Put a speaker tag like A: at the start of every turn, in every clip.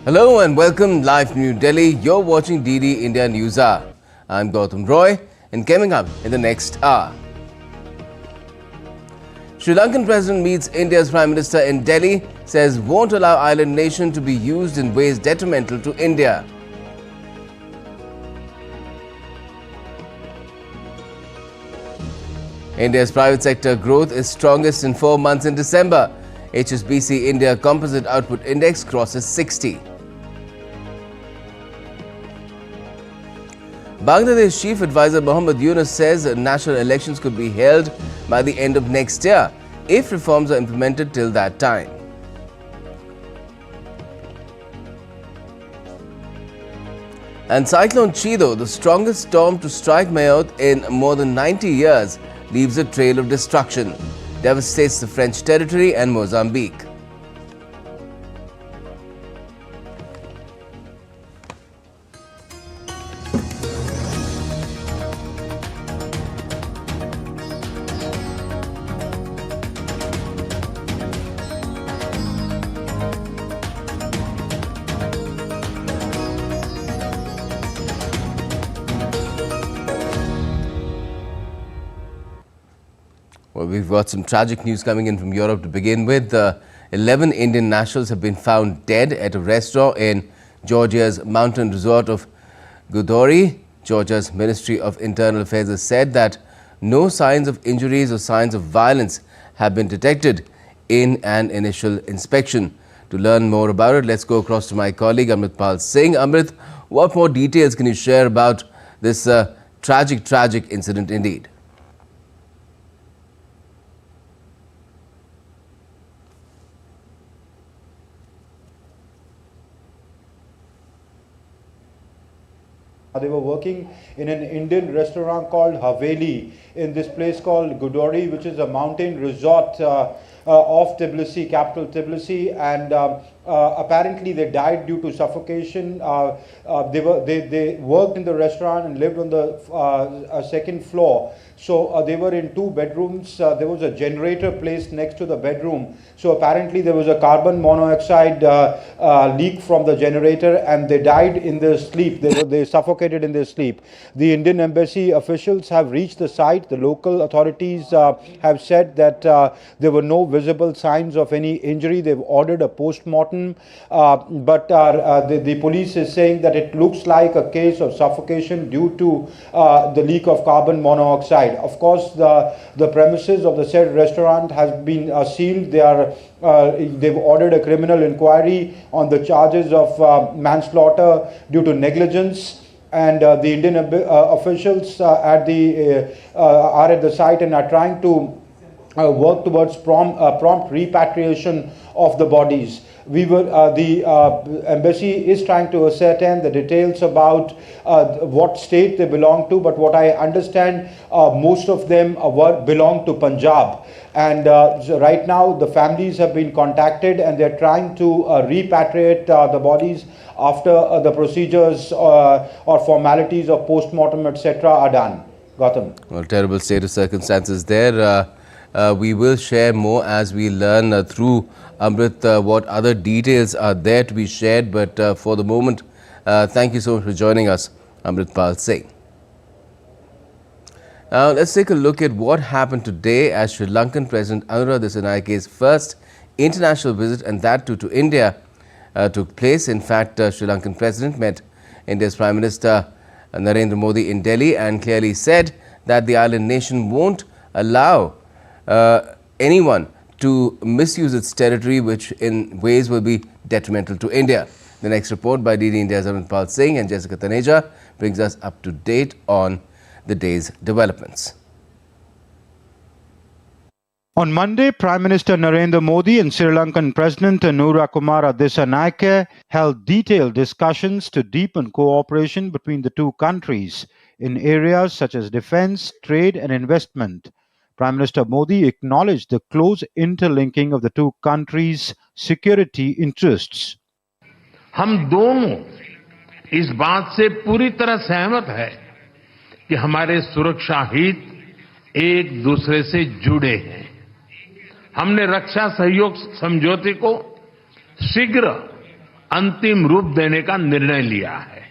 A: Hello and welcome live to New Delhi. You're watching DD India News Hour. I'm Gautam Roy and coming up in the next hour. Sri Lankan President meets India's Prime Minister in Delhi, says won't allow island nation to be used in ways detrimental to India. India's private sector growth is strongest in 4 months in December. HSBC India Composite Output Index crosses 60. Bangladesh Chief Advisor Mohammad Yunus says national elections could be held by the end of next year if reforms are implemented till that time. And Cyclone Chido, the strongest storm to strike Mayotte in more than 90 years, leaves a trail of destruction, devastates the French territory and Mozambique. Well, we've got some tragic news coming in from Europe to begin with. 11 Indian nationals have been found dead at a restaurant in Georgia's mountain resort of Gudori. Georgia's Ministry of Internal Affairs has said that no signs of injuries or signs of violence have been detected in an initial inspection. To learn more about it, let's go across to my colleague Amritpal Singh. Amrit, what more details can you share about this tragic incident indeed?
B: They were working in an Indian restaurant called Haveli in this place called Gudori, which is a mountain resort of Tbilisi, capital Tbilisi, and apparently they died due to suffocation. They worked in the restaurant and lived on the second floor. So they were in 2 bedrooms. There was a generator placed next to the bedroom. So apparently there was a carbon monoxide leak from the generator, and they died in their sleep. They suffocated in their sleep. The Indian embassy officials have reached the site. The local authorities have said that there were no visible signs of any injury. They've ordered a post-mortem, but the police is saying that it looks like a case of suffocation due to the leak of carbon monoxide. Of course, the premises of the said restaurant has been sealed. They've ordered a criminal inquiry on the charges of manslaughter due to negligence. And the Indian officials are at the site and are trying to work towards prompt repatriation of the bodies. The embassy is trying to ascertain the details about what state they belong to, but what I understand, most of them belong to Punjab. And so right now the families have been contacted and they're trying to repatriate the bodies after the procedures or formalities of post-mortem, etc. are done. Gautam.
A: Well, terrible state of circumstances there. We will share more as we learn through Amrit what other details are there to be shared. But for the moment, thank you so much for joining us, Amritpal Singh. Now, let's take a look at what happened today as Sri Lankan President Dissanayake first international visit, and that too to India, took place. In fact, Sri Lankan President met India's Prime Minister Narendra Modi in Delhi and clearly said that the island nation won't allow anyone to misuse its territory, which in ways will be detrimental to India. The next report by DD India's Amritpal Singh and Jessica Taneja brings us up to date on the day's developments.
B: On Monday, Prime Minister Narendra Modi and Sri Lankan President Kumara Dissanayake held detailed discussions to deepen cooperation between the two countries in areas such as defense, trade and investment. Prime Minister Modi acknowledged the close interlinking of the two countries' security interests.
C: हम दोनों इस बात से पूरी तरह सहमत हैं कि हमारे सुरक्षा हित एक दूसरे से जुड़े हैं। हमने रक्षा सहयोग समझौते को शीघ्र अंतिम रूप देने का निर्णय लिया है।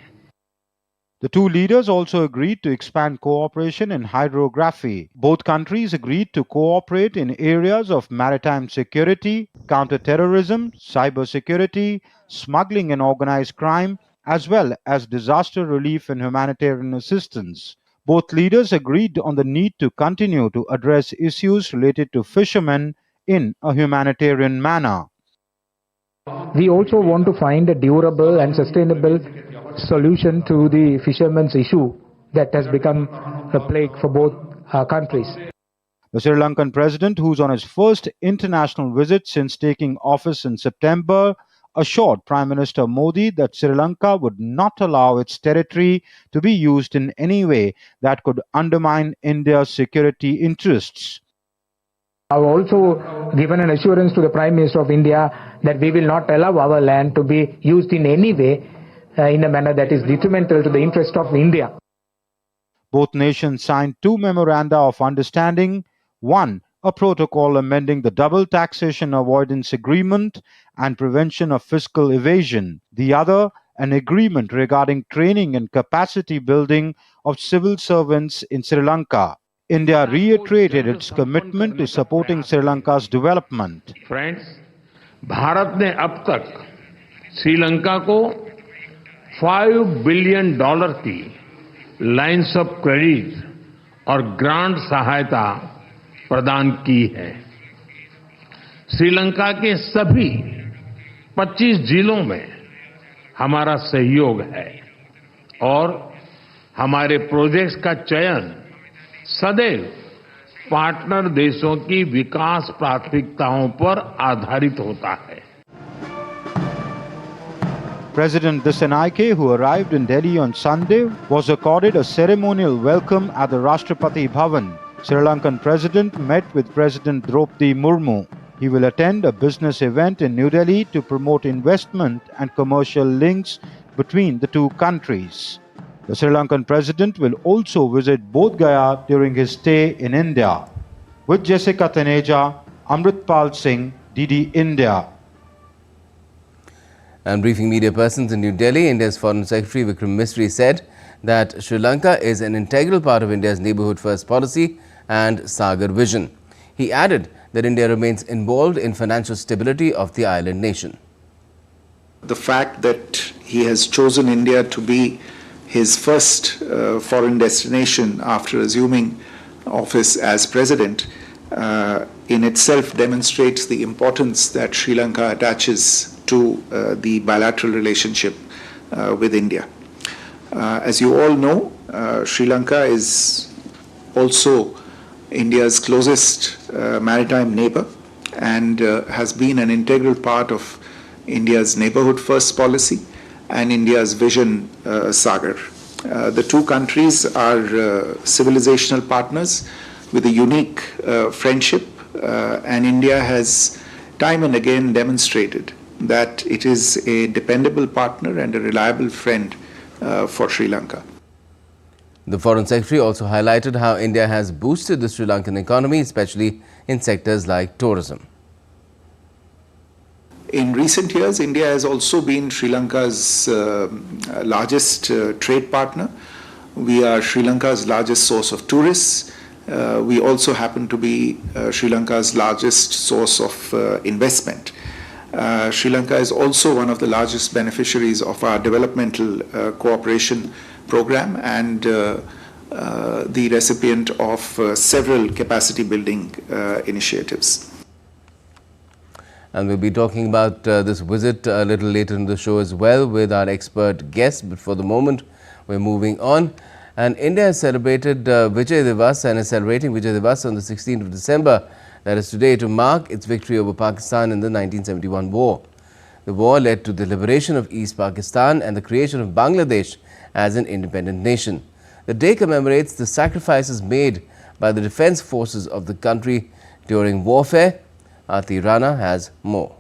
B: The two leaders also agreed to expand cooperation in hydrography. Both countries agreed to cooperate in areas of maritime security, counter-terrorism, cybersecurity, smuggling and organized crime, as well as disaster relief and humanitarian assistance. Both leaders agreed on the need to continue to address issues related to fishermen in a humanitarian manner.
D: We also want to find a durable and sustainable solution to the fishermen's issue that has become a plague for both countries.
B: The Sri Lankan president, who's on his first international visit since taking office in September, assured Prime Minister Modi that Sri Lanka would not allow its territory to be used in any way that could undermine India's security interests.
D: I have also given an assurance to the Prime Minister of India that we will not allow our land to be used in any way in a manner that is detrimental to the interest of India.
B: Both nations signed two memoranda of understanding, one a protocol amending the double taxation avoidance agreement and prevention of fiscal evasion, the other an agreement regarding training and capacity building of civil servants in Sri Lanka. India reiterated its commitment to supporting Sri Lanka's development.
C: Friends, Bharat ने अब तक श्रीलंका को $5 billion की lines of credit और grant सहायता प्रदान की है। श्रीलंका के सभी 25 जिलों में हमारा सहयोग है और हमारे प्रोजेक्ट्स का चयन सदैव पार्टनर देशों की विकास प्राथमिकताओं पर आधारित होता है।
B: President Dissanayake, who arrived in Delhi on Sunday, was accorded a ceremonial welcome at the Rashtrapati Bhavan. Sri Lankan President met with President Draupadi Murmu. He will attend a business event in New Delhi to promote investment and commercial links between the two countries. The Sri Lankan President will also visit Bodh Gaya during his stay in India. With Jessica Taneja, Amritpal Singh, DD India.
A: And briefing media persons in New Delhi, India's Foreign Secretary Vikram Misri said that Sri Lanka is an integral part of India's neighbourhood first policy and Sagar vision. He added that India remains involved in financial stability of the island nation.
E: The fact that he has chosen India to be his first foreign destination after assuming office as president in itself demonstrates the importance that Sri Lanka attaches to the bilateral relationship with India. As you all know, Sri Lanka is also India's closest maritime neighbor and has been an integral part of India's neighborhood first policy and India's vision Sagar. The two countries are civilizational partners with a unique friendship and India has time and again demonstrated that it is a dependable partner and a reliable friend for Sri Lanka.
A: The Foreign Secretary also highlighted how India has boosted the Sri Lankan economy, especially in sectors like tourism.
E: In recent years, India has also been Sri Lanka's largest trade partner. We are Sri Lanka's largest source of tourists. We also happen to be Sri Lanka's largest source of investment. Sri Lanka is also one of the largest beneficiaries of our developmental cooperation program and the recipient of several capacity building initiatives.
A: And we'll be talking about this visit a little later in the show as well with our expert guest. But for the moment, we're moving on. And India has celebrated Vijay Divas and is celebrating Vijay Divas on the 16th of December. That is today, to mark its victory over Pakistan in the 1971 war. The war led to the liberation of East Pakistan and the creation of Bangladesh as an independent nation. The day commemorates the sacrifices made by the defense forces of the country during warfare. Aarti Rana has more.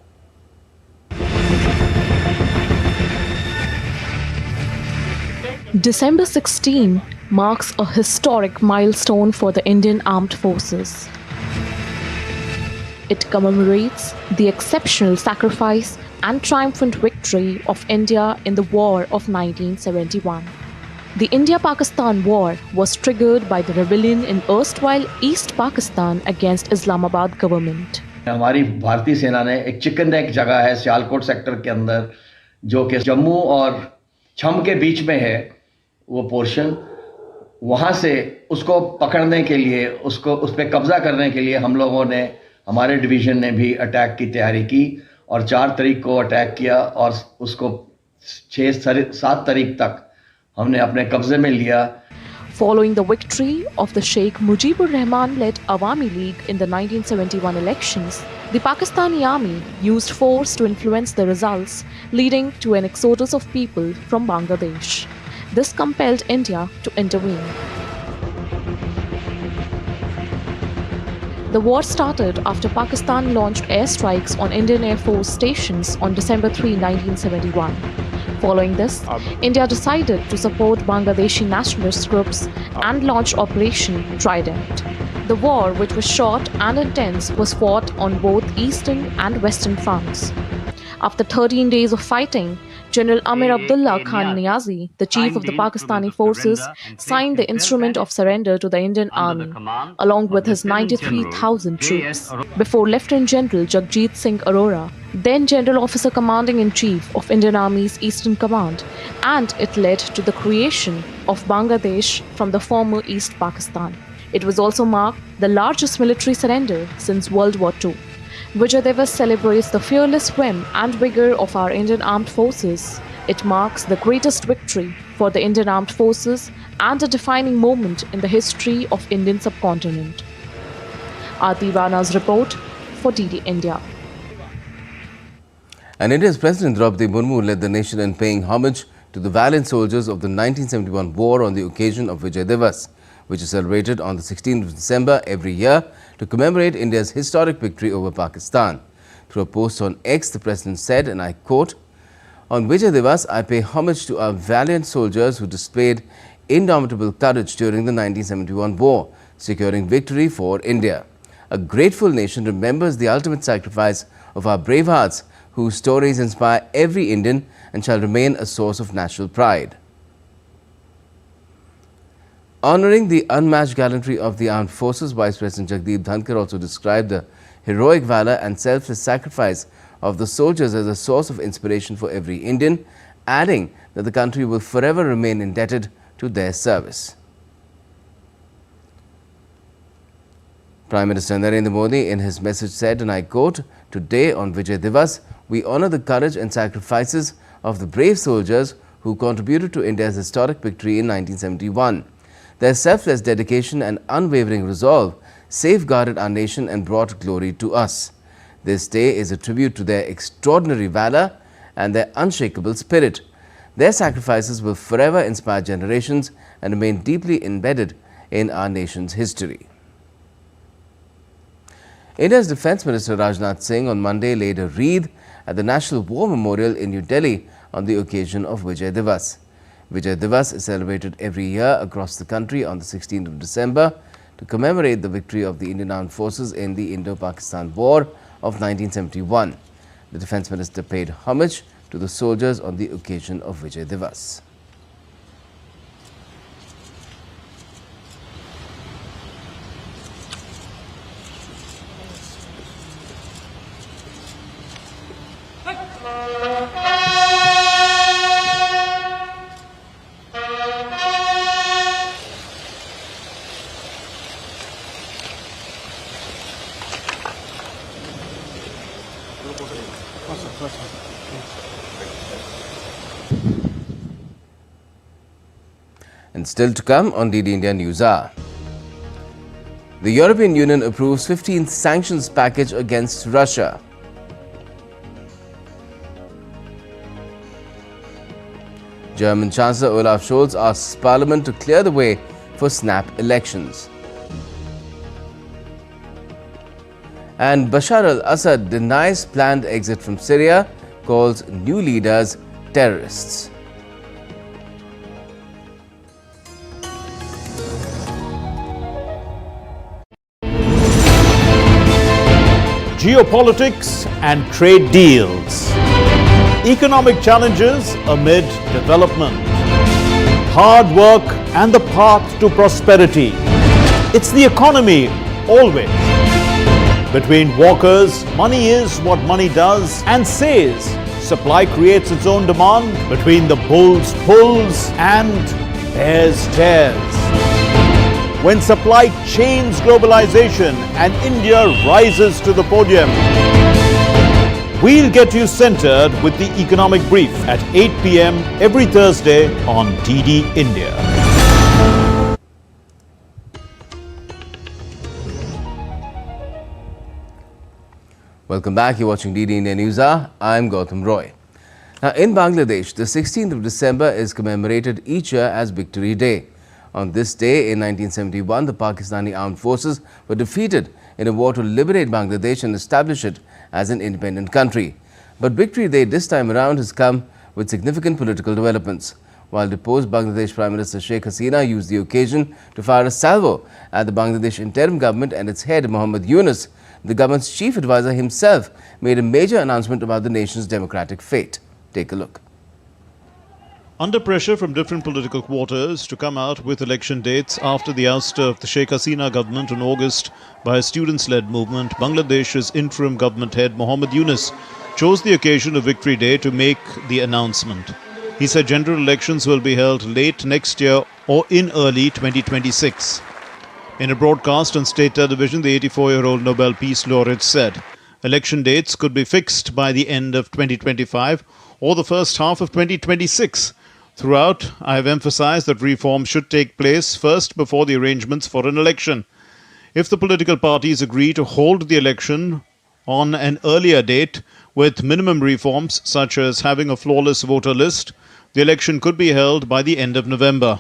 F: December 16 marks a historic milestone for the Indian Armed Forces. It commemorates the exceptional sacrifice and triumphant victory of India in the War of 1971. The India-Pakistan War was triggered by the rebellion in erstwhile East Pakistan against Islamabad government.
G: हमारी भारतीय सेना ने एक chicken neck जगह है Sialkot sector के अंदर जो कि जम्मू और छम के बीच में है वो पोर्शन वहाँ से उसको पकड़ने के लिए उस पर कब्जा करने के लिए हम लोगों ने हमारे डिवीज़न ने भी अटैक की तैयारी की और 4 तारीख को अटैक किया और उसको 6-7 तारीख तक हमने अपने कब्जे में लिया.
F: Following the victory of the Sheikh Mujibur Rahman-led Awami League in the 1971 elections, the Pakistani army used force to influence the results, leading to an exodus of people from Bangladesh. This compelled India to intervene. The war started after Pakistan launched airstrikes on Indian Air Force stations on December 3, 1971. Following this, India decided to support Bangladeshi nationalist groups and launched Operation Trident. The war, which was short and intense, was fought on both eastern and western fronts. After 13 days of fighting, General Amir Abdullah Khan Niazi, the chief of the Pakistani forces, signed the instrument of surrender to the Indian Army, along with his 93,000 troops, before Lieutenant General Jagjit Singh Arora, then General Officer Commanding-in-Chief of Indian Army's Eastern Command, and it led to the creation of Bangladesh from the former East Pakistan. It was also marked the largest military surrender since World War II. Vijay Diwas celebrates the fearless vim and vigor of our Indian armed forces. It marks the greatest victory for the Indian armed forces and a defining moment in the history of Indian subcontinent. Aarti Rana's report for DD India.
A: And India's President Draupadi Murmu led the nation in paying homage to the valiant soldiers of the 1971 war on the occasion of Vijay Diwas, which is celebrated on the 16th of December every year to commemorate India's historic victory over Pakistan. Through a post on X, the President said, and I quote, "On Vijay Diwas, I pay homage to our valiant soldiers who displayed indomitable courage during the 1971 war, securing victory for India. A grateful nation remembers the ultimate sacrifice of our brave hearts, whose stories inspire every Indian and shall remain a source of national pride." Honouring the unmatched gallantry of the armed forces, Vice President Jagdeep Dhankar also described the heroic valour and selfless sacrifice of the soldiers as a source of inspiration for every Indian, adding that the country will forever remain indebted to their service. Prime Minister Narendra Modi in his message said, and I quote, "Today on Vijay Diwas, we honour the courage and sacrifices of the brave soldiers who contributed to India's historic victory in 1971. Their selfless dedication and unwavering resolve safeguarded our nation and brought glory to us. This day is a tribute to their extraordinary valour and their unshakable spirit. Their sacrifices will forever inspire generations and remain deeply embedded in our nation's history." India's Defence Minister Rajnath Singh on Monday laid a wreath at the National War Memorial in New Delhi on the occasion of Vijay Diwas. Vijay Diwas is celebrated every year across the country on the 16th of December to commemorate the victory of the Indian Armed Forces in the Indo-Pakistan War of 1971. The Defence Minister paid homage to the soldiers on the occasion of Vijay Diwas. And still to come on DD India News Hour. The European Union approves 15th sanctions package against Russia. German Chancellor Olaf Scholz asks Parliament to clear the way for snap elections. And Bashar al-Assad denies planned exit from Syria, calls new leaders terrorists.
H: geopolitics and trade deals, economic challenges amid development, hard work and the path to prosperity. It's the economy always. Between walkers, money is what money does and says. Supply creates its own demand. Between the bulls pulls and bears tears. When supply chains globalization and India rises to the podium. We'll get you centered with the economic brief at 8 p.m. every Thursday on DD India.
A: Welcome back. You're watching DD India News Hour. I'm Gautam Roy. Now, in Bangladesh, the 16th of December is commemorated each year as Victory Day. On this day in 1971, the Pakistani armed forces were defeated in a war to liberate Bangladesh and establish it as an independent country. But Victory Day this time around has come with significant political developments. While deposed Bangladesh Prime Minister Sheikh Hasina used the occasion to fire a salvo at the Bangladesh interim government and its head Mohammed Yunus, the government's chief advisor himself made a major announcement about the nation's democratic fate. Take a look.
H: Under pressure from different political quarters to come out with election dates after the ouster of the Sheikh Hasina government in August by a students-led movement, Bangladesh's interim government head Mohammed Yunus chose the occasion of Victory Day to make the announcement. He said general elections will be held late next year or in early 2026. In a broadcast on state television, the 84-year-old Nobel Peace Laureate said election dates could be fixed by the end of 2025 or the first half of 2026. Throughout, I have emphasized that reforms should take place first before the arrangements for an election. If the political parties agree to hold the election on an earlier date with minimum reforms such as having a flawless voter list, the election could be held by the end of November.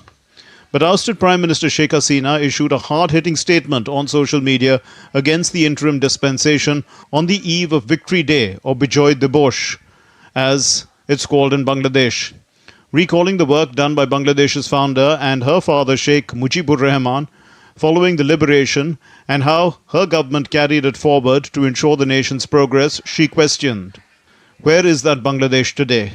H: But ousted Prime Minister Sheikh Hasina issued a hard-hitting statement on social media against the interim dispensation on the eve of Victory Day, or Bijoy Dibosh, as it's called in Bangladesh. Recalling the work done by Bangladesh's founder and her father Sheikh Mujibur Rahman following the liberation and how her government carried it forward to ensure the nation's progress, she questioned, where is that Bangladesh today?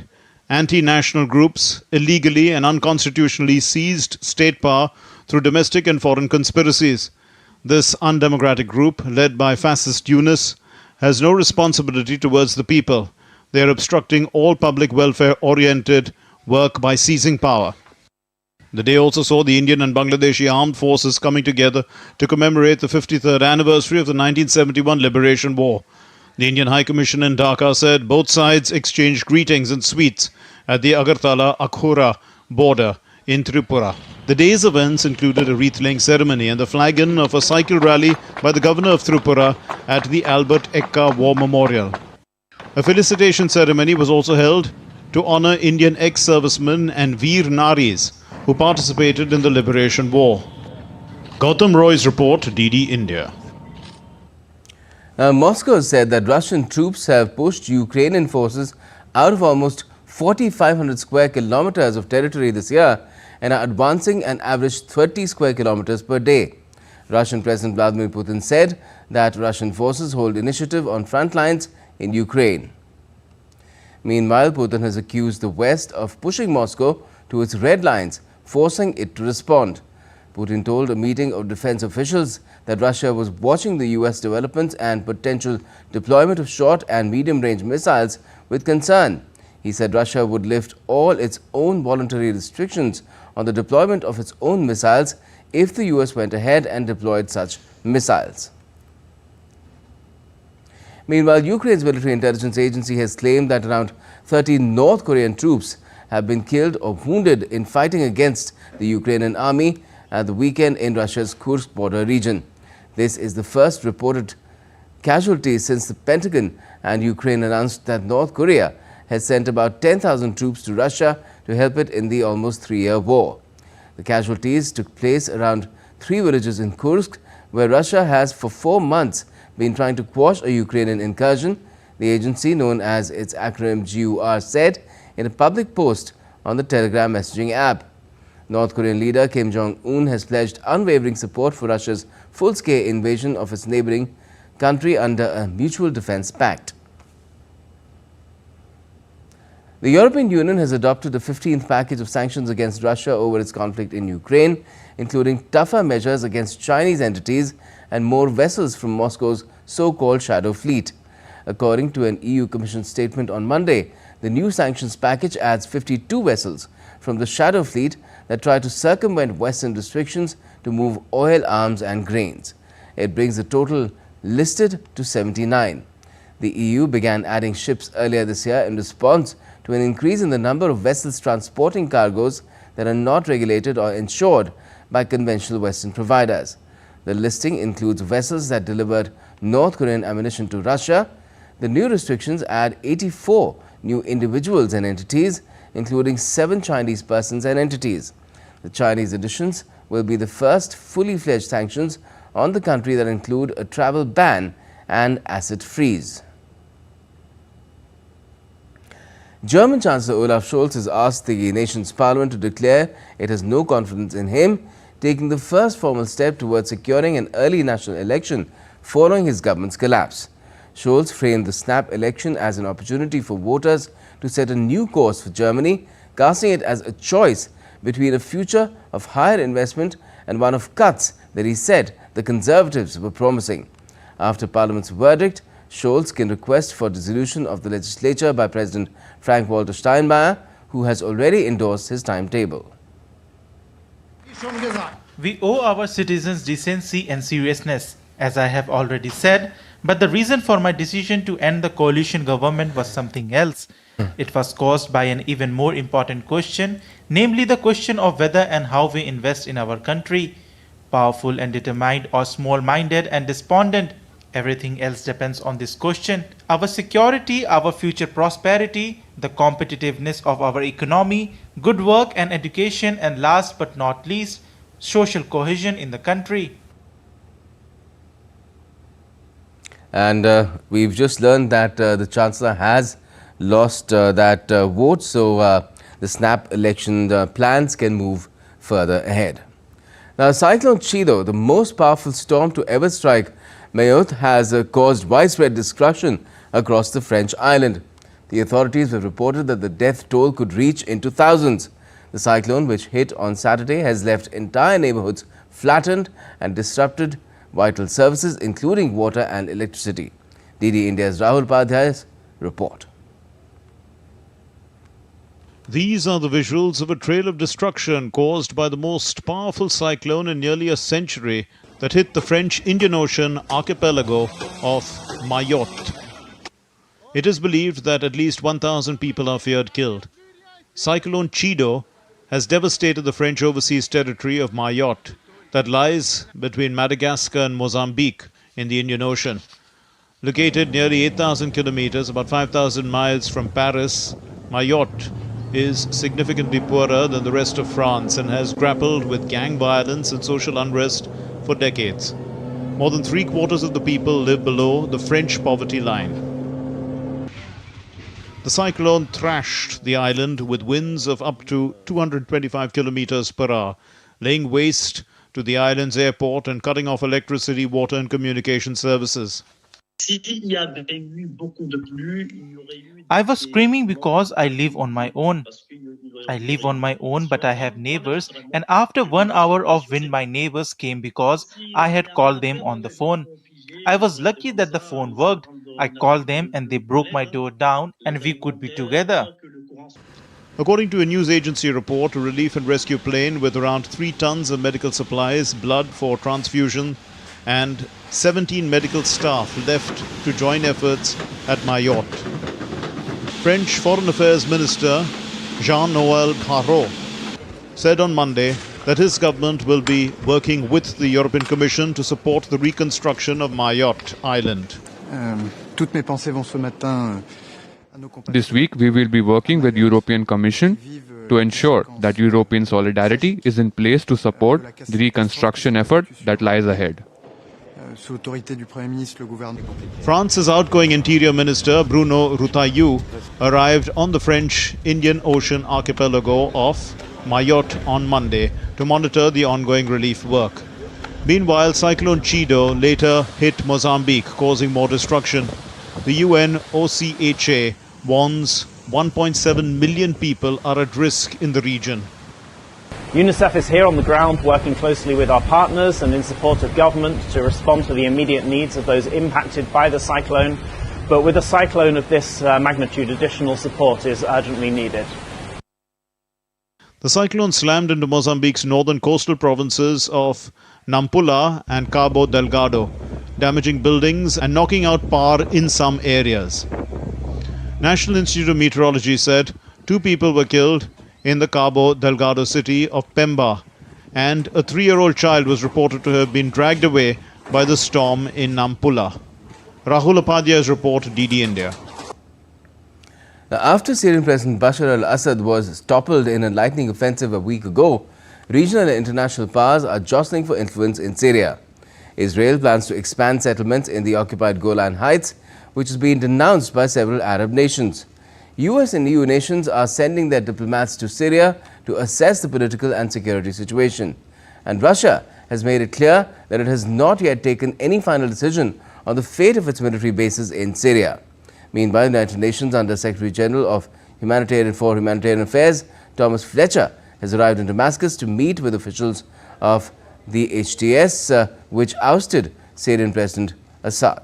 H: Anti-national groups illegally and unconstitutionally seized state power through domestic and foreign conspiracies. This undemocratic group, led by fascist Yunus, has no responsibility towards the people. They are obstructing all public welfare-oriented work by seizing power. The day also saw the Indian and Bangladeshi armed forces coming together to commemorate the 53rd anniversary of the 1971 Liberation War. The Indian High Commission in Dhaka said both sides exchanged greetings and sweets at the Agartala-Akhura border in Tripura. The day's events included a wreath-laying ceremony and the flagging of a cycle rally by the governor of Tripura at the Albert Ekka War Memorial. A felicitation ceremony was also held to honor Indian ex-servicemen and Veer Naris who participated in the Liberation War. Gautam Roy's report, DD India.
A: Moscow said that Russian troops have pushed Ukrainian forces out of almost 4,500 square kilometers of territory this year and are advancing an average 30 square kilometers per day. Russian President Vladimir Putin said that Russian forces hold initiative on front lines in Ukraine. Meanwhile, Putin has accused the West of pushing Moscow to its red lines, forcing it to respond. Putin told a meeting of defense officials that Russia was watching the US developments and potential deployment of short and medium-range missiles with concern. He said Russia would lift all its own voluntary restrictions on the deployment of its own missiles if the US went ahead and deployed such missiles. Meanwhile, Ukraine's military intelligence agency has claimed that around 30 North Korean troops have been killed or wounded in fighting against the Ukrainian army at the weekend in Russia's Kursk border region. This is the first reported casualty since the Pentagon and Ukraine announced that North Korea has sent about 10,000 troops to Russia to help it in the almost 3-year war. The casualties took place around 3 villages in Kursk, where Russia has for 4 months been trying to quash a Ukrainian incursion, the agency, known as its acronym GUR, said in a public post on the Telegram messaging app. North Korean leader Kim Jong-un has pledged unwavering support for Russia's full-scale invasion of its neighboring country under a mutual defence pact. The European Union has adopted the 15th package of sanctions against Russia over its conflict in Ukraine, including tougher measures against Chinese entities and more vessels from Moscow's so-called shadow fleet. According to an EU Commission statement on Monday, the new sanctions package adds 52 vessels from the shadow fleet that try to circumvent Western restrictions to move oil, arms and grains. It brings the total listed to 79. The EU began adding ships earlier this year in response to an increase in the number of vessels transporting cargoes that are not regulated or insured by conventional Western providers. The listing includes vessels that delivered North Korean ammunition to Russia. The new restrictions add 84 new individuals and entities, including 7 Chinese persons and entities. The Chinese additions will be the first fully fledged sanctions on the country that include a travel ban and asset freeze. German Chancellor Olaf Scholz has asked the nation's parliament to declare it has no confidence in him, taking the first formal step towards securing an early national election following his government's collapse. Scholz framed the snap election as an opportunity for voters to set a new course for Germany, casting it as a choice between a future of higher investment and one of cuts that he said the Conservatives were promising. After Parliament's verdict, Scholz can request for dissolution of the legislature by President Frank-Walter Steinmeier, who has already endorsed his timetable.
I: We owe our citizens decency and seriousness, as I have already said, but the reason for my decision to end the coalition government was something else. It was caused by an even more important question, namely the question of whether and how we invest in our country. Powerful and determined or small-minded and despondent, everything else depends on this question. Our security, our future prosperity, the competitiveness of our economy, good work and education, and last but not least, social cohesion in the country.
A: And we've just learned that the Chancellor has lost that vote, so the snap election plans can move further ahead. Now, Cyclone Chido, the most powerful storm to ever strike Mayotte, has caused widespread destruction across the French island. The authorities have reported that the death toll could reach into thousands. The cyclone, which hit on Saturday, has left entire neighborhoods flattened and disrupted vital services, including water and electricity. DD India's Rahul Padhyay's report.
H: These are the visuals of a trail of destruction caused by the most powerful cyclone in nearly a century that hit the French Indian Ocean archipelago of Mayotte. It is believed that at least 1,000 people are feared killed. Cyclone Chido has devastated the French overseas territory of Mayotte that lies between Madagascar and Mozambique in the Indian Ocean. Located nearly 8,000 kilometers, about 5,000 miles from Paris, Mayotte is significantly poorer than the rest of France and has grappled with gang violence and social unrest for decades. More than 3/4 of the people live below the French poverty line. The cyclone thrashed the island with winds of up to 225 kilometers per hour, laying waste to the island's airport and cutting off electricity, water and communication services.
I: I was screaming because I live on my own. I live on my own, but I have neighbors, and after 1 hour of wind, my neighbors came because I had called them on the phone. I was lucky that the phone worked. I called them and they broke my door down and we could be together.
H: According to a news agency report, a relief and rescue plane with around 3 tons of medical supplies, blood for transfusion, and 17 medical staff left to join efforts at Mayotte. French Foreign Affairs Minister Jean-Noël Barrot said on Monday that his government will be working with the European Commission to support the reconstruction of Mayotte Island.
J: This week we will be working with European Commission to ensure that European solidarity is in place to support the reconstruction effort that lies ahead.
H: France's outgoing Interior Minister Bruno Retailleau arrived on the French Indian Ocean archipelago of Mayotte on Monday to monitor the ongoing relief work. Meanwhile, Cyclone Chido later hit Mozambique, causing more destruction. The UN OCHA warns 1.7 million people are at risk in the region.
K: UNICEF is here on the ground working closely with our partners and in support of government to respond to the immediate needs of those impacted by the cyclone. But with a cyclone of this magnitude, additional support is urgently needed.
H: The cyclone slammed into Mozambique's northern coastal provinces of Nampula and Cabo Delgado, damaging buildings and knocking out power in some areas. National Institute of Meteorology said 2 people were killed in the Cabo Delgado city of Pemba, and a 3-year-old child was reported to have been dragged away by the storm in Nampula. Rahul Upadhyay's report, DD India.
A: Now, after Syrian President Bashar al-Assad was toppled in a lightning offensive a week ago, regional and international powers are jostling for influence in Syria. Israel plans to expand settlements in the occupied Golan Heights, which has been denounced by several Arab nations. US and EU nations are sending their diplomats to Syria to assess the political and security situation. And Russia has made it clear that it has not yet taken any final decision on the fate of its military bases in Syria. Meanwhile, the United Nations Under Secretary General of Humanitarian Affairs, Thomas Fletcher, has arrived in Damascus to meet with officials of the HTS, which ousted Syrian President Assad.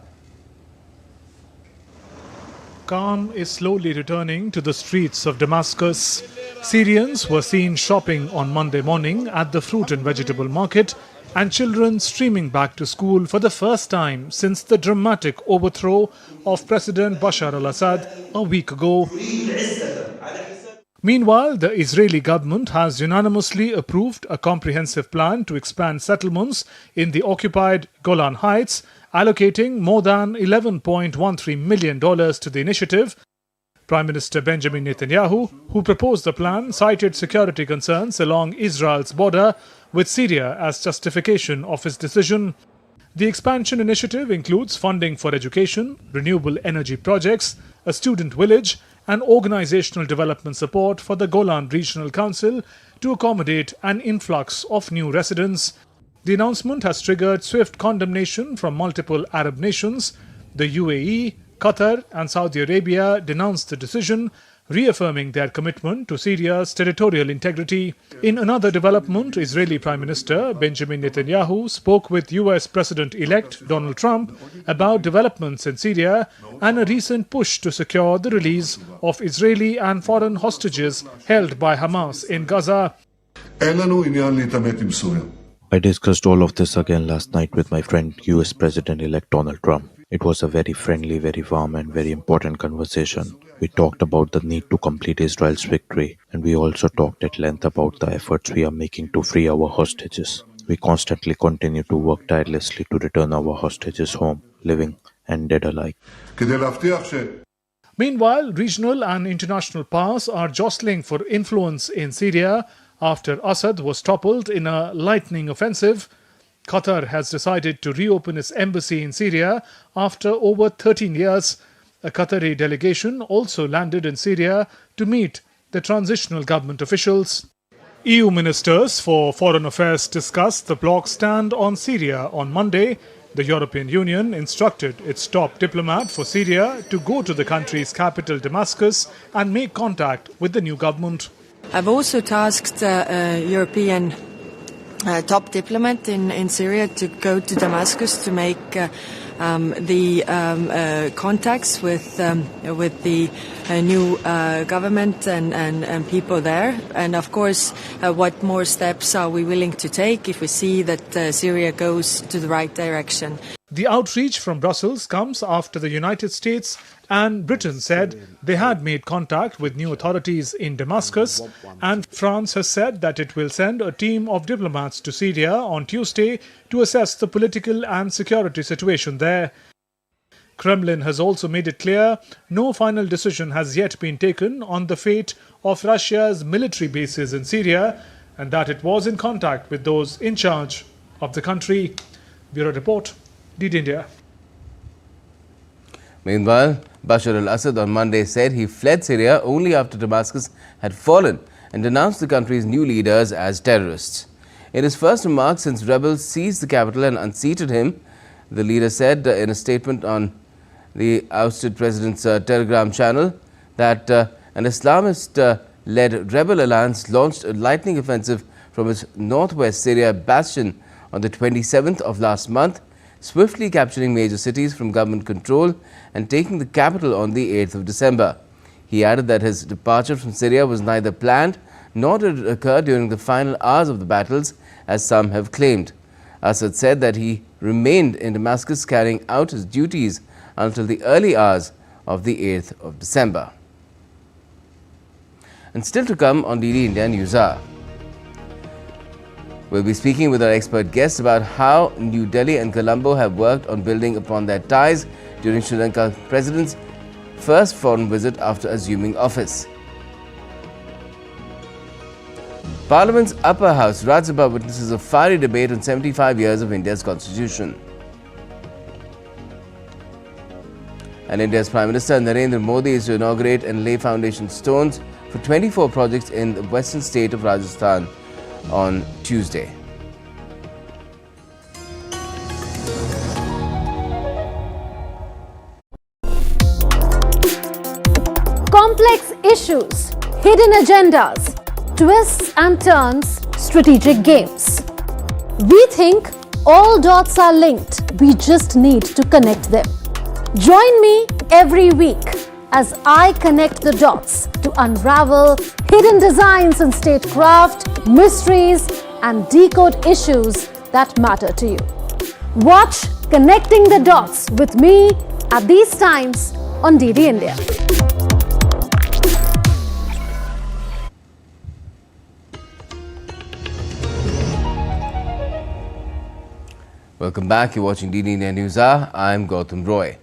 L: Calm is slowly returning to the streets of Damascus. Syrians were seen shopping on Monday morning at the fruit and vegetable market, and children streaming back to school for the first time since the dramatic overthrow of President Bashar al-Assad a week ago. Meanwhile, the Israeli government has unanimously approved a comprehensive plan to expand settlements in the occupied Golan Heights, allocating more than $11.13 million to the initiative. Prime Minister Benjamin Netanyahu, who proposed the plan, cited security concerns along Israel's border with Syria as justification of his decision. The expansion initiative includes funding for education, renewable energy projects, a student village, and organizational development support for the Golan Regional Council to accommodate an influx of new residents. The announcement has triggered swift condemnation from multiple Arab nations. The UAE, Qatar and Saudi Arabia denounced the decision, reaffirming their commitment to Syria's territorial integrity. In another development, Israeli Prime Minister Benjamin Netanyahu spoke with US President-elect Donald Trump about developments in Syria and a recent push to secure the release of Israeli and foreign hostages held by Hamas in Gaza.
M: I discussed all of this again last night with my friend US President-elect Donald Trump. It was a very friendly, very warm and very important conversation. We talked about the need to complete Israel's victory, and we also talked at length about the efforts we are making to free our hostages. We constantly continue to work tirelessly to return our hostages home, living and dead alike.
L: Meanwhile, regional and international powers are jostling for influence in Syria after Assad was toppled in a lightning offensive. Qatar has decided to reopen its embassy in Syria after over 13 years. A Qatari delegation also landed in Syria to meet the transitional government officials. EU ministers for foreign affairs discussed the bloc's stand on Syria on Monday. The European Union instructed its top diplomat for Syria to go to the country's capital Damascus and make contact with the new government.
N: I've also tasked European top diplomat in Syria to go to Damascus to make the contacts with the new government and people there. And of course, what more steps are we willing to take if we see that Syria goes to the right direction?
L: The outreach from Brussels comes after the United States and Britain said they had made contact with new authorities in Damascus, and France has said that it will send a team of diplomats to Syria on Tuesday to assess the political and security situation there. Kremlin has also made it clear no final decision has yet been taken on the fate of Russia's military bases in Syria, and that it was in contact with those in charge of the country. Bureau Report, DD India.
A: Meanwhile, Bashar al-Assad on Monday said he fled Syria only after Damascus had fallen and denounced the country's new leaders as terrorists. In his first remarks since rebels seized the capital and unseated him, the leader said in a statement on the ousted president's Telegram channel that an Islamist-led rebel alliance launched a lightning offensive from its northwest Syria bastion on the 27th of last month, swiftly capturing major cities from government control and taking the capital on the 8th of December. He added that his departure from Syria was neither planned nor did it occur during the final hours of the battles, as some have claimed. Assad said that he remained in Damascus carrying out his duties until the early hours of the 8th of December. And still to come on DD India News Hour. We'll be speaking with our expert guests about how New Delhi and Colombo have worked on building upon their ties during Sri Lanka President's first foreign visit after assuming office. Parliament's upper house, Rajya Sabha, witnesses a fiery debate on 75 years of India's constitution. And India's Prime Minister Narendra Modi is to inaugurate and lay foundation stones for 24 projects in the western state of Rajasthan on Tuesday.
O: Complex issues, hidden agendas, twists and turns, strategic games. We think all dots are linked. We just need to connect them. Join me every week as I connect the dots to unravel hidden designs in statecraft, mysteries, and decode issues that matter to you. Watch Connecting the Dots with me at these times on DD India.
A: Welcome back. You're watching DD India News Hour. I'm Gautam Roy.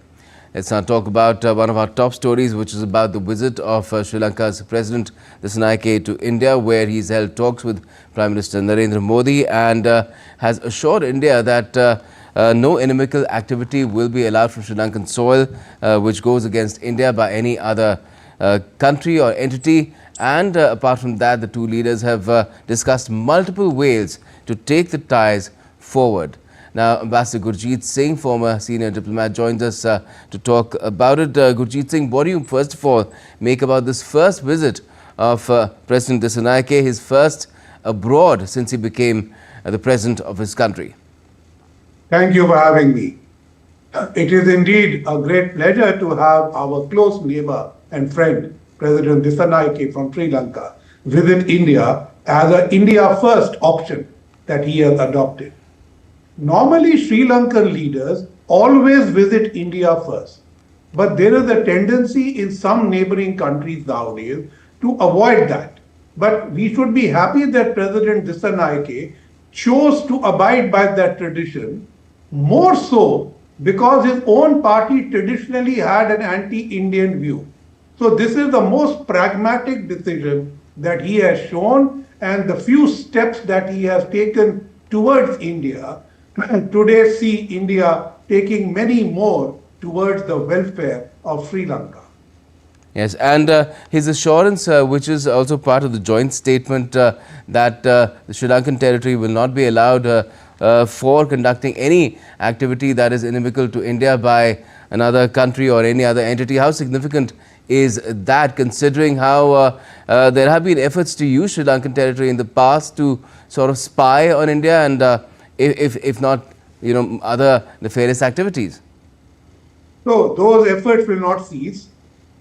A: Let's now talk about one of our top stories, which is about the visit of Sri Lanka's President Dissanayake to India, where he's held talks with Prime Minister Narendra Modi and has assured India that no inimical activity will be allowed from Sri Lankan soil, which goes against India by any other country or entity. And apart from that, the two leaders have discussed multiple ways to take the ties forward. Now, Ambassador Gurjeet Singh, former senior diplomat, joins us to talk about it. Gurjeet Singh, what do you first of all make about this first visit of President Dissanayake, his first abroad since he became the president of his country?
P: Thank you for having me. It is indeed a great pleasure to have our close neighbor and friend, President Dissanayake from Sri Lanka, visit India as an India first option that he has adopted. Normally, Sri Lankan leaders always visit India first, but there is a tendency in some neighboring countries nowadays to avoid that. But we should be happy that President Dissanayake chose to abide by that tradition, more so because his own party traditionally had an anti-Indian view. So this is the most pragmatic decision that he has shown, and the few steps that he has taken towards India today see India taking many more towards the welfare of Sri Lanka.
A: Yes, and his assurance, which is also part of the joint statement that the Sri Lankan territory will not be allowed for conducting any activity that is inimical to India by another country or any other entity. How significant is that, considering how there have been efforts to use Sri Lankan territory in the past to sort of spy on India and if not, other nefarious activities?
P: So those efforts will not cease,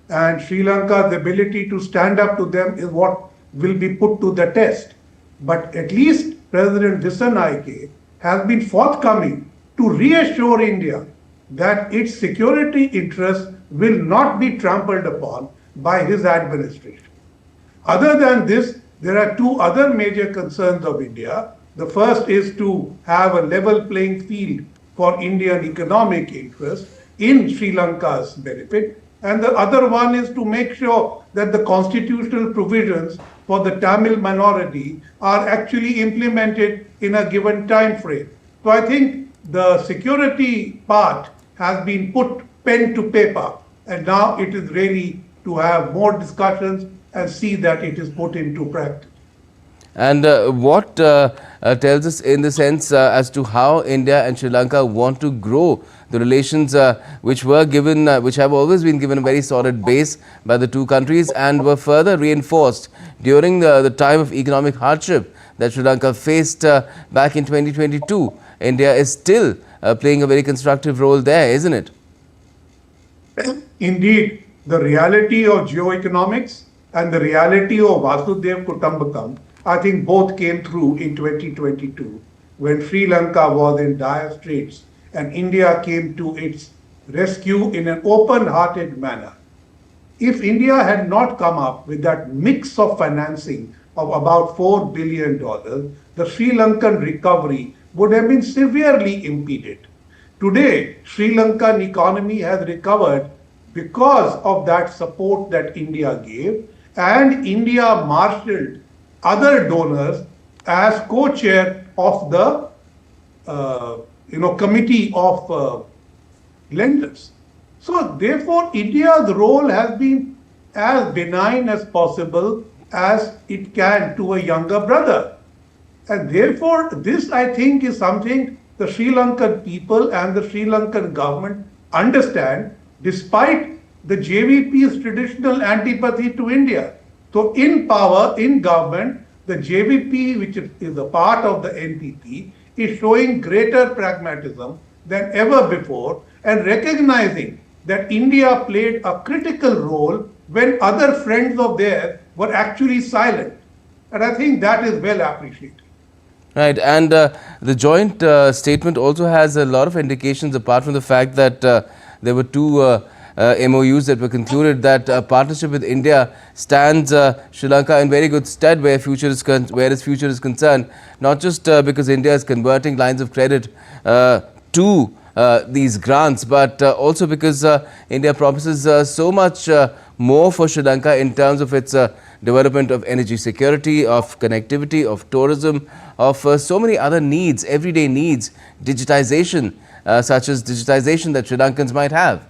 P: and Sri Lanka's ability to stand up to them is what will be put to the test. But at least President Dissanayake has been forthcoming to reassure India that its security interests will not be trampled upon by his administration. Other than this, there are two other major concerns of India. The first is to have a level playing field for Indian economic interests in Sri Lanka's benefit. And the other one is to make sure that the constitutional provisions for the Tamil minority are actually implemented in a given time frame. So I think the security part has been put pen to paper, and now it is really to have more discussions and see that it is put into practice.
A: And what tells us in the sense as to how India and Sri Lanka want to grow the relations which have always been given a very solid base by the two countries and were further reinforced during the time of economic hardship that Sri Lanka faced back in 2022. India is still playing a very constructive role there, isn't it?
P: Indeed, the reality of geoeconomics and the reality of Vasudev Kutumbakam, I think both came through in 2022 when Sri Lanka was in dire straits and India came to its rescue in an open-hearted manner. If India had not come up with that mix of financing of about $4 billion, the Sri Lankan recovery would have been severely impeded. Today, Sri Lankan economy has recovered because of that support that India gave, and India marshaled other donors as co-chair of the committee of lenders. So therefore, India's role has been as benign as possible as it can to a younger brother. And therefore, this I think is something the Sri Lankan people and the Sri Lankan government understand, despite the JVP's traditional antipathy to India. So in power, in government, the JVP, which is a part of the NPP, is showing greater pragmatism than ever before and recognizing that India played a critical role when other friends of theirs were actually silent. And I think that is well appreciated.
A: Right, and the joint statement also has a lot of indications, apart from the fact that there were two MOUs that were concluded, that partnership with India stands Sri Lanka in very good stead where its future is concerned, not just because India is converting lines of credit to these grants, but also because India promises so much more for Sri Lanka in terms of its development of energy security, of connectivity, of tourism, of so many other needs, everyday needs, digitization, such as digitization that Sri Lankans might have.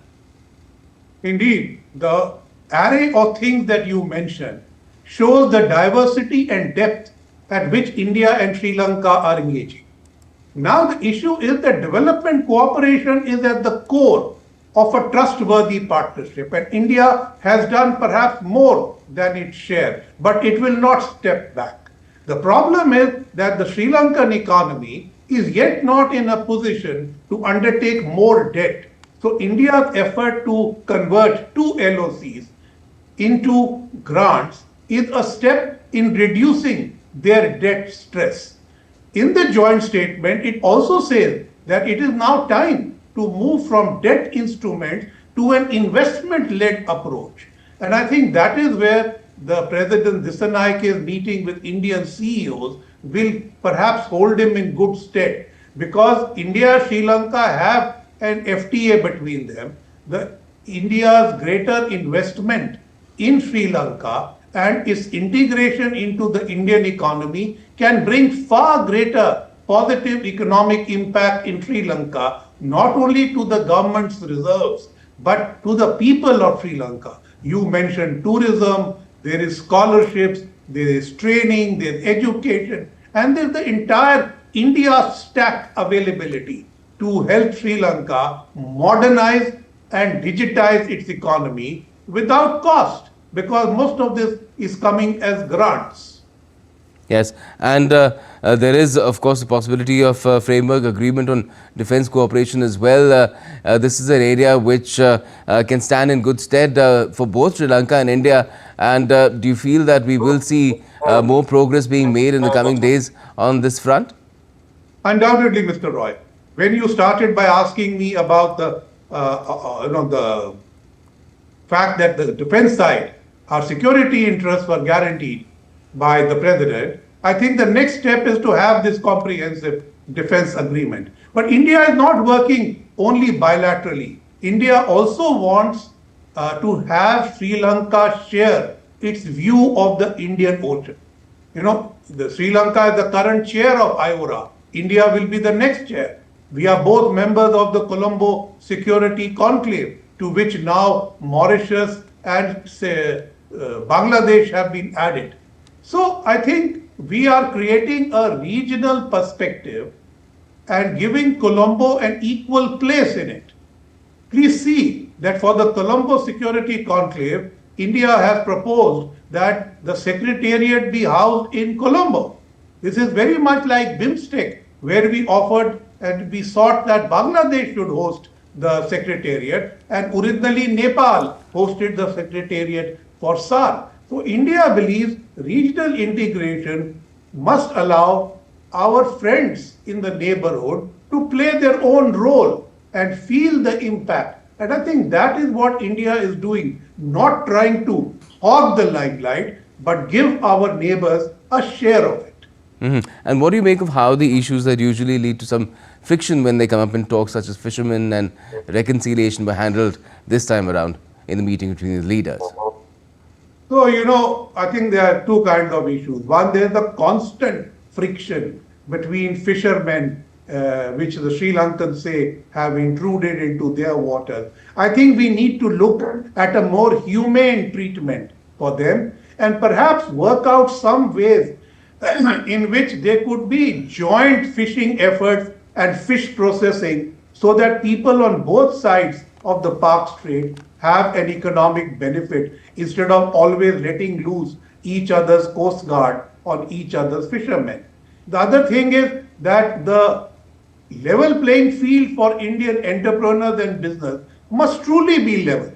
P: Indeed, the array of things that you mentioned shows the diversity and depth at which India and Sri Lanka are engaging. Now the issue is that development cooperation is at the core of a trustworthy partnership, and India has done perhaps more than its share, but it will not step back. The problem is that the Sri Lankan economy is yet not in a position to undertake more debt. So India's effort to convert two LOCs into grants is a step in reducing their debt stress. In the joint statement, it also says that it is now time to move from debt instruments to an investment-led approach. And I think that is where the President Dissanayake's meeting with Indian CEOs will perhaps hold him in good stead, because India and Sri Lanka have an FTA between them. India's greater investment in Sri Lanka and its integration into the Indian economy can bring far greater positive economic impact in Sri Lanka, not only to the government's reserves, but to the people of Sri Lanka. You mentioned tourism, there is scholarships, there is training, there is education, and there is the entire India stack availability to help Sri Lanka modernize and digitize its economy without cost, because most of this is coming as grants.
A: Yes, and there is, of course, the possibility of framework agreement on defense cooperation as well. This is an area which can stand in good stead for both Sri Lanka and India. And do you feel that we will see more progress being made in the coming days on this front?
P: Undoubtedly, Mr. Roy. When you started by asking me about the fact that the defense side, our security interests were guaranteed by the president, I think the next step is to have this comprehensive defense agreement. But India is not working only bilaterally. India also wants to have Sri Lanka share its view of the Indian Ocean. You know, the Sri Lanka is the current chair of IORA. India will be the next chair. We are both members of the Colombo Security Conclave, to which now Mauritius and Bangladesh have been added. So I think we are creating a regional perspective and giving Colombo an equal place in it. Please see that for the Colombo Security Conclave, India has proposed that the Secretariat be housed in Colombo. This is very much like BIMSTEC, where we offered and we sought that Bangladesh should host the Secretariat, and originally Nepal hosted the Secretariat for SAR. So India believes regional integration must allow our friends in the neighborhood to play their own role and feel the impact. And I think that is what India is doing, not trying to hog the limelight, but give our neighbors a share of it.
A: And what do you make of how the issues that usually lead to some friction when they come up in talks such as fishermen and reconciliation were handled this time around in the meeting between the leaders?
P: So, I think there are two kinds of issues. One, there is the constant friction between fishermen, which the Sri Lankans say have intruded into their waters. I think we need to look at a more humane treatment for them and perhaps work out some ways in which there could be joint fishing efforts and fish processing so that people on both sides of the Park Strait have an economic benefit instead of always letting loose each other's coast guard on each other's fishermen. The other thing is that the level playing field for Indian entrepreneurs and business must truly be level.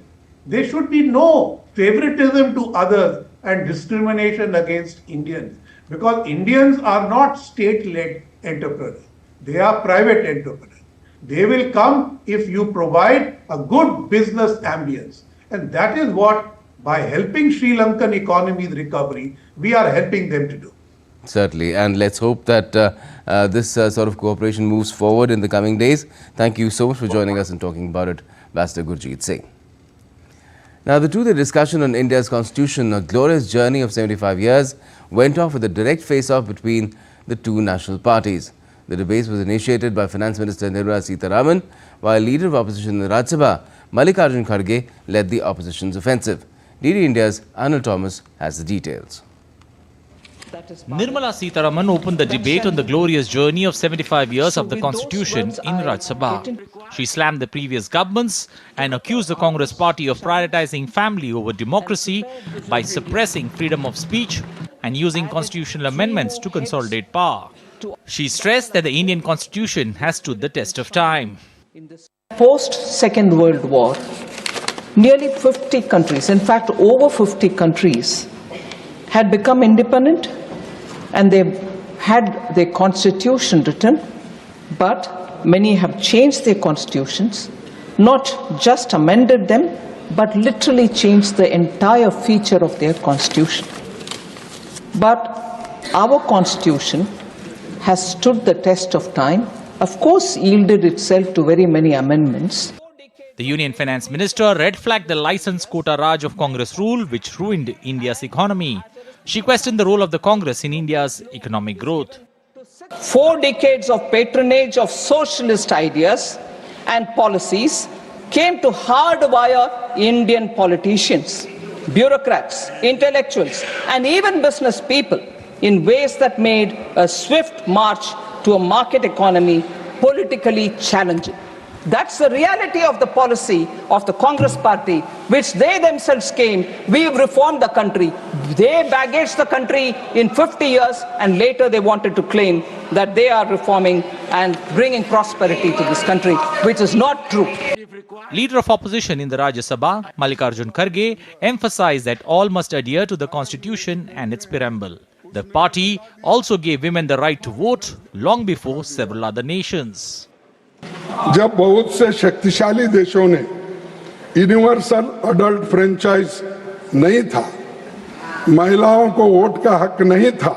P: There should be no favoritism to others and discrimination against Indians, because Indians are not state-led entrepreneurs. They are private entrepreneurs. They will come if you provide a good business ambience. And that is what, by helping Sri Lankan economy's recovery, we are helping them to do.
A: Certainly, and let's hope that this sort of cooperation moves forward in the coming days. Thank you so much for joining us and talking about it, Ambassador Gurjeet Singh. Now, the two-day discussion on India's constitution, a glorious journey of 75 years, went off with a direct face-off between the two national parties. The debate was initiated by Finance Minister Nirmala Sitharaman, while Leader of Opposition in the Rajya Sabha, Mallikarjun Kharge, led the opposition's offensive. DD India's Anil Thomas has the details.
Q: Nirmala Sitharaman opened the debate on the glorious journey of 75 years of the Constitution in Rajya Sabha. She slammed the previous governments and accused the Congress party of prioritizing family over democracy by suppressing freedom of speech and using constitutional amendments to consolidate power. She stressed that the Indian Constitution has stood the test of time.
R: Post-Second World War, nearly 50 countries, in fact over 50 countries, had become independent and they had their constitution written, but many have changed their constitutions, not just amended them, but literally changed the entire feature of their constitution. But our constitution has stood the test of time, of course yielded itself to very many amendments.
Q: The Union Finance Minister red-flagged the license quota raj of Congress rule, which ruined India's economy. She questioned the role of the Congress in India's economic growth.
R: 4 decades of patronage of socialist ideas and policies came to hardwire Indian politicians, bureaucrats, intellectuals, and even business people in ways that made a swift march to a market economy politically challenging. That's the reality of the policy of the Congress party, which they themselves came. We've reformed the country. They baggaged the country in 50 years, and later they wanted to claim that they are reforming and bringing prosperity to this country, which is not true.
Q: Leader of Opposition in the Rajya Sabha, Mallikarjun Kharge, emphasized that all must adhere to the Constitution and its preamble. The party also gave women the right to vote long before several other nations.
S: जब बहुत से शक्तिशाली देशों ने universal adult franchise नहीं था, महिलाओं को वोट का हक नहीं था,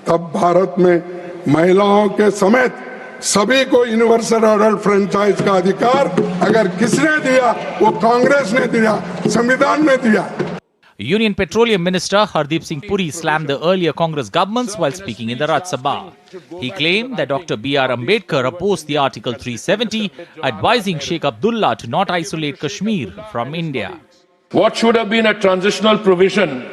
S: तब भारत में महिलाओं के समेत सभी को यूनिवर्सल अडल्ट फ्रेंचाइज का अधिकार अगर किसने दिया, वो कांग्रेस ने दिया, संविधान ने दिया.
Q: Union Petroleum Minister Hardeep Singh Puri slammed the earlier Congress governments while speaking in the Rajya Sabha. He claimed that Dr. B.R. Ambedkar opposed the Article 370, advising Sheikh Abdullah to not isolate Kashmir from India.
T: What should have been a transitional provision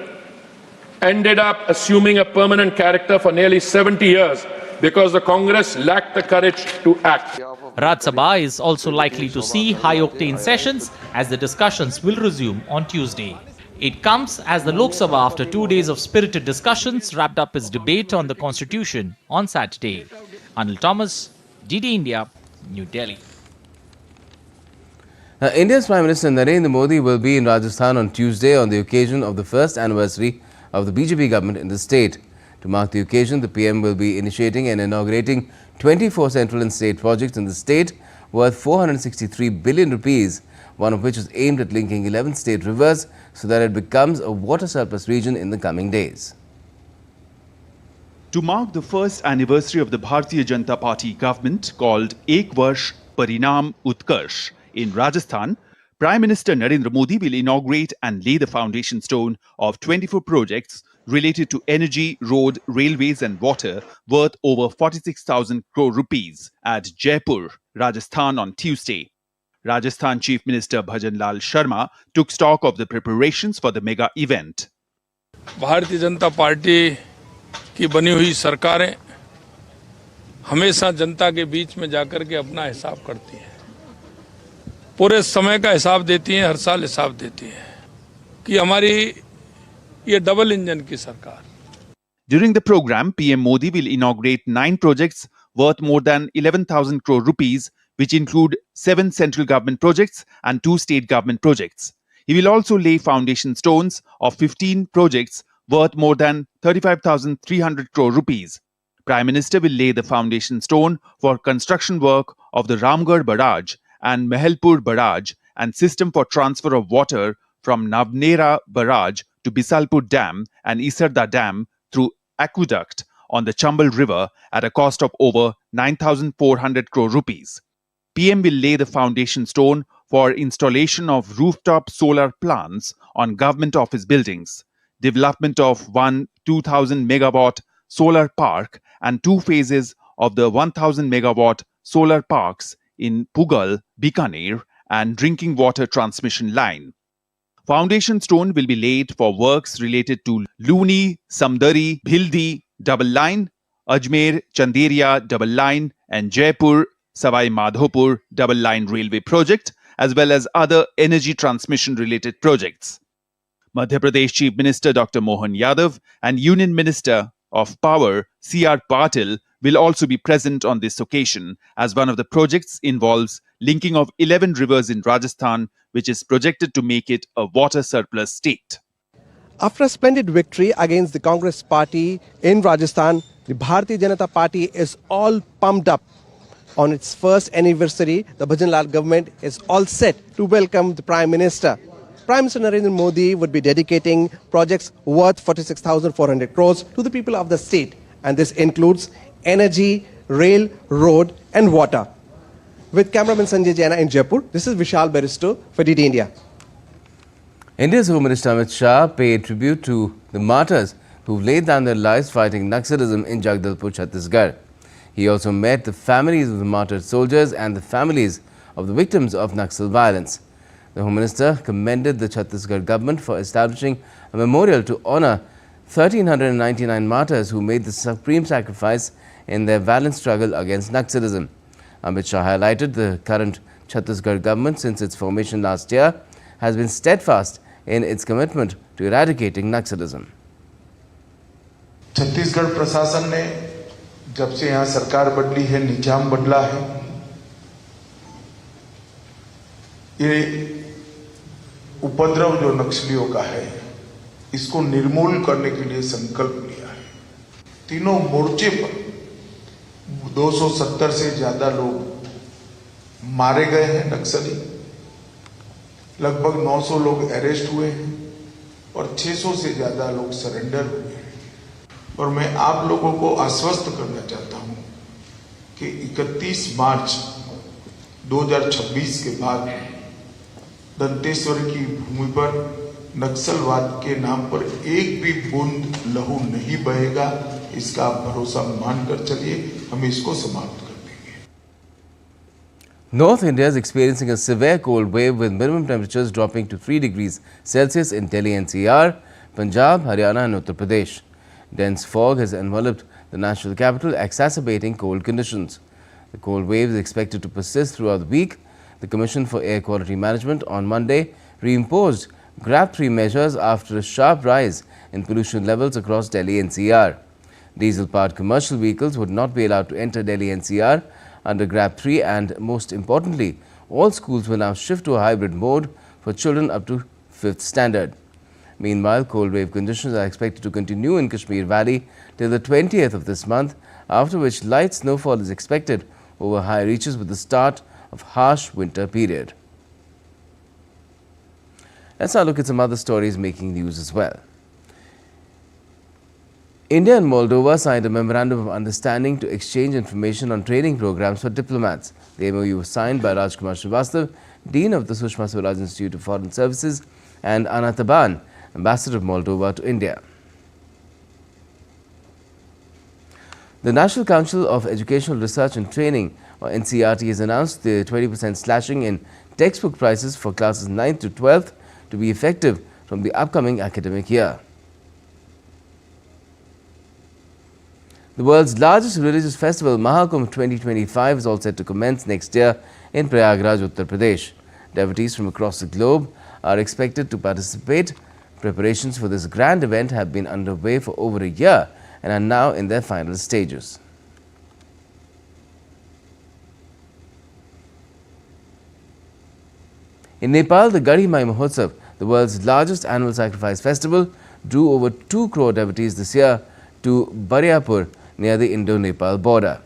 T: ended up assuming a permanent character for nearly 70 years because the Congress lacked the courage to act.
Q: Rajya Sabha is also likely to see high-octane sessions as the discussions will resume on Tuesday. It comes as the Lok Sabha, after 2 days of spirited discussions, wrapped up its debate on the Constitution on Saturday. Anil Thomas, DD India, New Delhi.
A: India's Prime Minister Narendra Modi will be in Rajasthan on Tuesday on the occasion of the first anniversary of the BJP government in the state. To mark the occasion, the PM will be initiating and inaugurating 24 central and state projects in the state worth 463 billion rupees, one of which is aimed at linking 11 state rivers so that it becomes a water surplus region in the coming days.
U: To mark the first anniversary of the Bharatiya Janata Party government called Ek Varsh Parinam Utkarsh in Rajasthan, Prime Minister Narendra Modi will inaugurate and lay the foundation stone of 24 projects related to energy, road, railways and water worth over 46,000 crore rupees at Jaipur, Rajasthan on Tuesday. Rajasthan Chief Minister Bhajan Lal Sharma took stock of the preparations for the mega event.
V: Bharatiya Janata party की बनी हुई सरकारें हमेशा जनता के बीच में जाकर के अपना हिसाब करती हैं, पूरे समय का हिसाब देती हैं, हर साल हिसाब देती हैं कि हमारी ये डबल इंजन की सरकार.
U: During the program, PM Modi will inaugurate 9 projects worth more than 11,000 crore rupees, which include 7 central government projects and 2 state government projects. He will also lay foundation stones of 15 projects worth more than 35,300 crore rupees. Prime Minister will lay the foundation stone for construction work of the Ramgarh Barrage and Mehelpur Barrage and system for transfer of water from Navnera Barrage to Bisalpur Dam and Isarda Dam through aqueduct on the Chambal River at a cost of over 9,400 crore rupees. PM will lay the foundation stone for installation of rooftop solar plants on government office buildings, development of one 2,000 megawatt solar park and 2 phases of the 1,000 megawatt solar parks in Pugal, Bikaner and drinking water transmission line. Foundation stone will be laid for works related to Luni, Samdari, Bhildi double line, Ajmer, Chanderia double line and Jaipur, Savai Madhopur double line railway project, as well as other energy transmission related projects. Madhya Pradesh Chief Minister Dr. Mohan Yadav and Union Minister of Power C.R. Patil will also be present on this occasion, as one of the projects involves linking of 11 rivers in Rajasthan, which is projected to make it a water surplus state.
W: After a splendid victory against the Congress party in Rajasthan, the Bharatiya Janata Party is all pumped up. On its first anniversary, the Bhajan Lal government is all set to welcome the Prime Minister. Prime Minister Narendra Modi would be dedicating projects worth 46,400 crores to the people of the state. And this includes energy, rail, road and water. With cameraman Sanjay Jaina in Jaipur, this is Vishal Beristo for DD India.
A: India's Home Minister Amit Shah paid tribute to the martyrs who laid down their lives fighting Naxalism in Jagdalpur, Chhattisgarh. He also met the families of the martyred soldiers and the families of the victims of Naxal violence. The Home Minister commended the Chhattisgarh government for establishing a memorial to honour 1,399 martyrs who made the supreme sacrifice in their valiant struggle against Naxalism. Amit Shah highlighted the current Chhattisgarh government, since its formation last year, has been steadfast in its commitment to eradicating Naxalism.
X: Chhattisgarh प्रशासन ने जब से यहाँ सरकार बदली है, निजाम बदला है, ये उपद्रव जो नक्सलियों का है, इसको निर्मूल करने के लिए संकल्प लिया है. तीनों मोर्चे पर 270 से ज्यादा लोग मारे गए हैं नक्सली, लगभग 900 लोग अरेस्ट हुए हैं और 600 से ज्यादा लोग सरेंडर हुए हैं. और मैं आप लोगों को आश्वस्त करना चाहता हूं कि 31 मार्च 2026 के बाद दंतेश्वर की भूमि पर नक्सलवाद के नाम पर एक भी बूंद लहू नहीं बहेगा. इसका आप भरोसा मानकर चलिए, हम इसको समाप्त कर देंगे.
A: North India is experiencing a severe cold wave with minimum temperatures dropping to 3 degrees Celsius in Delhi NCR. Punjab, Haryana and Uttar Pradesh. Dense fog has enveloped the national capital, exacerbating cold conditions. The cold wave is expected to persist throughout the week. The Commission for Air Quality Management on Monday reimposed GRAP 3 measures after a sharp rise in pollution levels across Delhi NCR. Diesel-powered commercial vehicles would not be allowed to enter Delhi NCR under GRAP 3, and most importantly, all schools will now shift to a hybrid mode for children up to 5th standard. Meanwhile, cold wave conditions are expected to continue in Kashmir Valley till the 20th of this month, after which light snowfall is expected over high reaches with the start of harsh winter period. Let's now look at some other stories making news as well. India and Moldova signed a memorandum of understanding to exchange information on training programs for diplomats. The MOU was signed by Rajkumar Srivastav, Dean of the Sushma Swaraj Institute of Foreign Services, and Anna Taban, Ambassador of Moldova to India. The National Council of Educational Research and Training, or NCERT, has announced the 20% slashing in textbook prices for classes 9th to 12th to be effective from the upcoming academic year. The world's largest religious festival, Mahakumbh 2025, is all set to commence next year in Prayagraj, Uttar Pradesh. Devotees from across the globe are expected to participate. Preparations for this grand event have been underway for over a year and are now in their final stages. In Nepal, the Garhi Mai Mahotsav, the world's largest annual sacrifice festival, drew over 2 crore devotees this year to Bariapur near the Indo-Nepal border.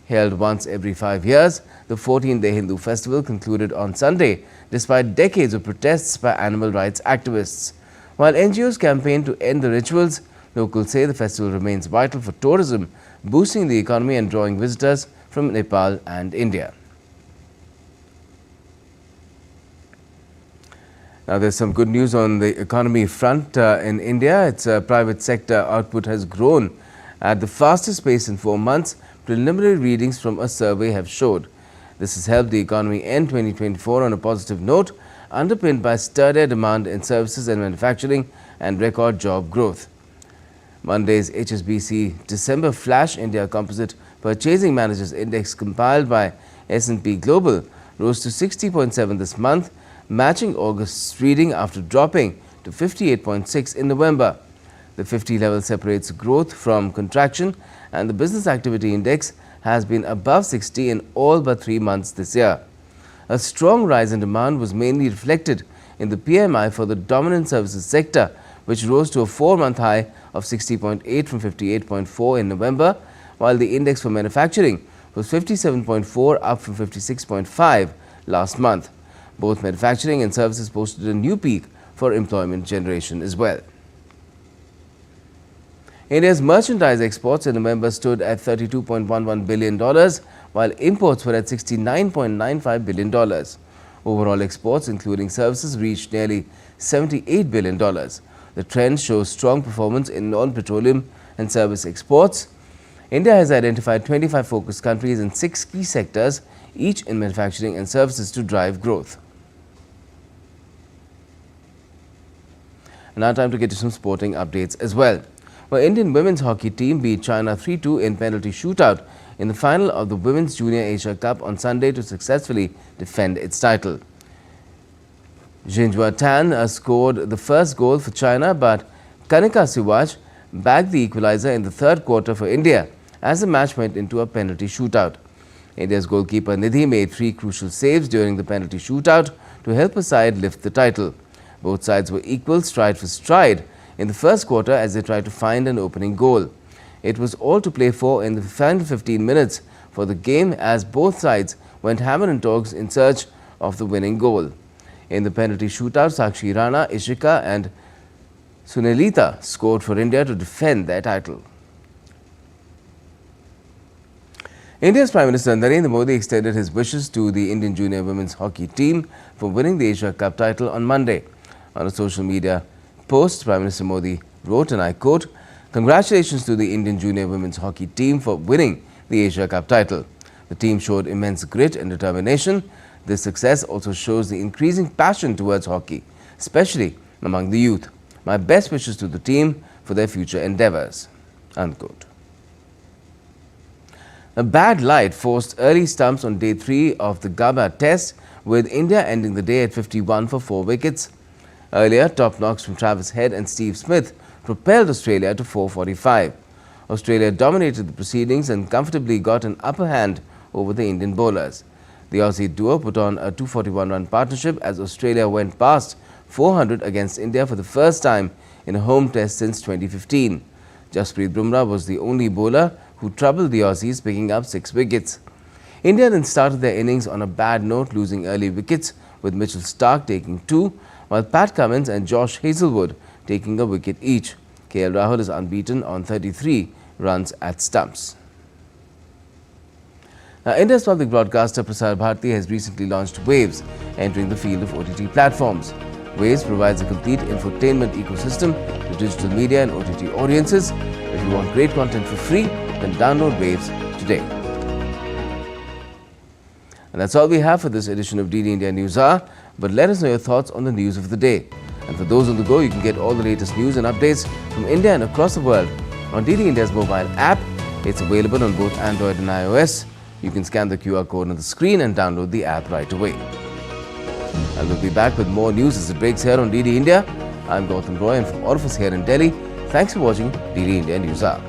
A: Held once every 5 years, the 14-day Hindu festival concluded on Sunday despite decades of protests by animal rights activists. While NGOs campaign to end the rituals, locals say the festival remains vital for tourism, boosting the economy and drawing visitors from Nepal and India. Now, there's some good news on the economy front in India. Its private sector output has grown at the fastest pace in 4 months, preliminary readings from a survey have showed. This has helped the economy end 2024 on a positive note, underpinned by sturdier demand in services and manufacturing and record job growth. Monday's HSBC December Flash India Composite Purchasing Managers Index compiled by S&P Global rose to 60.7 this month, matching August's reading after dropping to 58.6 in November. The 50 level separates growth from contraction, and the business activity index has been above 60 in all but 3 months this year. A strong rise in demand was mainly reflected in the PMI for the dominant services sector, which rose to a 4-month high of 60.8 from 58.4 in November, while the index for manufacturing was 57.4, up from 56.5 last month. Both manufacturing and services posted a new peak for employment generation as well. India's merchandise exports in November stood at $32.11 billion, while imports were at $69.95 billion. Overall exports, including services, reached nearly $78 billion. The trend shows strong performance in non-petroleum and service exports. India has identified 25 focus countries in 6 key sectors, each in manufacturing and services, to drive growth. Now time to get to some sporting updates as well. Well, Indian women's hockey team beat China 3-2 in penalty shootout in the final of the Women's Junior Asia Cup on Sunday to successfully defend its title. Jinjua Tan scored the first goal for China, but Kanika Siwaj bagged the equalizer in the 3rd quarter for India as the match went into a penalty shootout. India's goalkeeper Nidhi made 3 crucial saves during the penalty shootout to help her side lift the title. Both sides were equal stride for stride in the 1st quarter as they tried to find an opening goal. It was all to play for in the final 15 minutes for the game as both sides went hammer and tongs in search of the winning goal. In the penalty shootout, Sakshi Rana, Ishika and Sunelita scored for India to defend their title. India's Prime Minister Narendra Modi extended his wishes to the Indian junior women's hockey team for winning the Asia Cup title on Monday. On a social media post, Prime Minister Modi wrote, and I quote, "Congratulations to the Indian junior women's hockey team for winning the Asia Cup title. The team showed immense grit and determination. This success also shows the increasing passion towards hockey, especially among the youth. My best wishes to the team for their future endeavours." Unquote. A bad light forced early stumps on day 3 of the Gaba test, with India ending the day at 51 for 4 wickets. Earlier, top knocks from Travis Head and Steve Smith propelled Australia to 445. Australia dominated the proceedings and comfortably got an upper hand over the Indian bowlers. The Aussie duo put on a 241-run partnership as Australia went past 400 against India for the first time in a home test since 2015. Jasprit Bumrah was the only bowler who troubled the Aussies, picking up 6 wickets. India then started their innings on a bad note, losing early wickets, with Mitchell Starc taking 2, while Pat Cummins and Josh Hazlewood taking a wicket each. KL Rahul is unbeaten on 33 runs at stumps. Now, India's public broadcaster Prasar Bharati has recently launched Waves, entering the field of OTT platforms. Waves provides a complete infotainment ecosystem to digital media and OTT audiences. If you want great content for free, then download Waves today. And that's all we have for this edition of DD India News Hour. But let us know your thoughts on the news of the day. And for those on the go, you can get all the latest news and updates from India and across the world on DD India's mobile app. It's available on both Android and iOS. You can scan the QR code on the screen and download the app right away. And we'll be back with more news as it breaks here on DD India. I'm Gautam Roy, and from all of us here in Delhi, thanks for watching DD India News Hour.